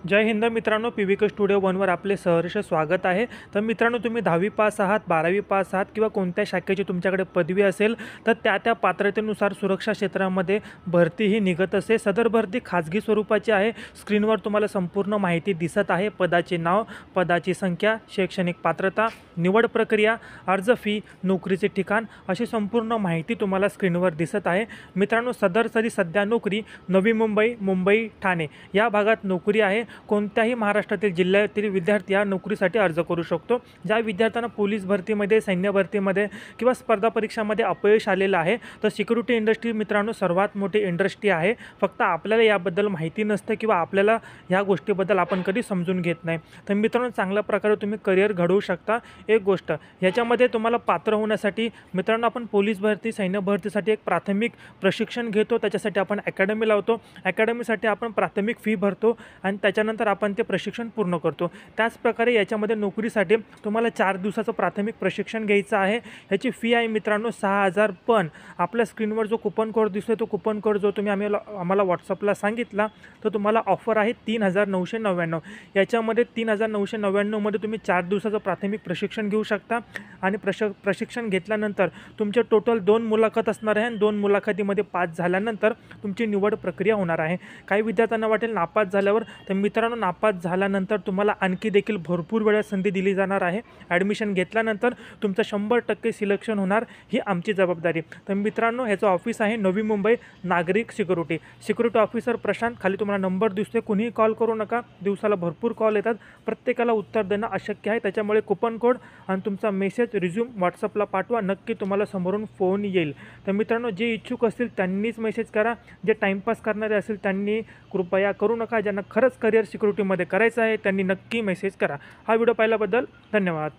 जय हिंद मित्रांनो, पीव्हीके स्टुडिओ वनवर आपले सहर्ष स्वागत आहे। तर मित्रांनो, तुम्ही 10वी पास आहात, 12वी पास आहात किंवा कोणत्या शाखेची तुमच्याकडे पदवी असेल तर त्या पात्रतेनुसार सुरक्षा क्षेत्रामध्ये भरती ही निघत असते। सदर भरती खाजगी स्वरूपाची आहे। स्क्रीनवर तुम्हाला संपूर्ण माहिती दिसत आहे। पदाचे नाव, पदाची संख्या, शैक्षणिक पात्रता, निवड प्रक्रिया, अर्ज फी, नोकरीचे ठिकाण अशी संपूर्ण माहिती तुम्हाला स्क्रीनवर दिसत आहे। मित्रांनो, सध्या नोकरी नवी मुंबई, मुंबई, ठाणे या भागात नोकरी आहे। कोणत्याही महाराष्ट्रातील जिल्ह्यातील विद्यार्थी या नोकरीसाठी अर्ज करू शकतो। ज्या विद्यार्थ्यांना पोलीस भरतीमध्ये, सैन्य भरतीमध्ये किंवा स्पर्धा परीक्षांमध्ये अपयश आलेलं आहे तर सिक्युरिटी इंडस्ट्री मित्रांनो सर्वात मोठी इंडस्ट्री आहे। फक्त आपल्याला याबद्दल माहिती नसते किंवा आपल्याला ह्या गोष्टीबद्दल आपण कधी समजून घेत नाही। तर मित्रांनो, चांगल्या प्रकारे तुम्ही करिअर घडवू शकता। एक गोष्ट ह्याच्यामध्ये तुम्हाला पात्र होण्यासाठी मित्रांनो आपण पोलीस भरती, सैन्य भरतीसाठी एक प्राथमिक प्रशिक्षण घेतो। त्याच्यासाठी आपण अकॅडमी लावतो। अकॅडमीसाठी आपण प्राथमिक फी भरतो आणि त्याच्यानंतर आपण ते प्रशिक्षण पूर्ण करतो। त्याचप्रकारे याच्यामध्ये नोकरीसाठी तुम्हाला 4 दिवसाचं प्राथमिक प्रशिक्षण घ्यायचं आहे। ह्याची फी आहे मित्रांनो 6000। पण आपल्या स्क्रीनवर जो कूपन कोड दिसतोय तो कूपन कोड जो तुम्ही आम्हाला व्हॉट्सअपला सांगितला तर तुम्हाला ऑफर आहे 3999। याच्यामध्ये 3999 मध्ये तुम्ही 4 दिवसाचं प्राथमिक प्रशिक्षण घेऊ शकता आणि प्रशिक्षण घेतल्यानंतर तुमचे टोटल 2 मुलाखत असणार आहे आणि 2 मुलाखतीमध्ये पास झाल्यानंतर तुमची निवड प्रक्रिया होणार आहे। काही विद्यार्थ्यांना वाटेल नापास झाल्यावर, तर मित्रांनो नापास झाल्यानंतर तुम्हाला आणखी देखील भरपूर वेळा संधी दिली जाणार आहे। ॲडमिशन घेतल्यानंतर तुमचं 100% सिलेक्शन होणार, ही आमची जबाबदारी। तर मित्रांनो, ह्याचं ऑफिस आहे नवी मुंबई, नागरिक सिक्युरिटी ऑफिसर प्रशांत। खाली तुम्हाला नंबर दिसतोय, कुणीही कॉल करू नका। दिवसाला भरपूर कॉल येतात, प्रत्येकाला उत्तर देणं अशक्य आहे। त्याच्यामुळे कूपन कोड आणि तुमचा मेसेज, रिझ्यूम व्हॉट्सअपला पाठवा, नक्की तुम्हाला समोरून फोन येईल। तर मित्रांनो, जे इच्छुक असतील त्यांनीच मेसेज करा। जे टाईमपास करणारे असेल त्यांनी कृपया करू नका। ज्यांना खरंच करिअर सिक्युरिटीमध्ये करायचं आहे त्यांनी नक्की मेसेज करा। हा व्हिडिओ पाहिल्याबद्दल धन्यवाद।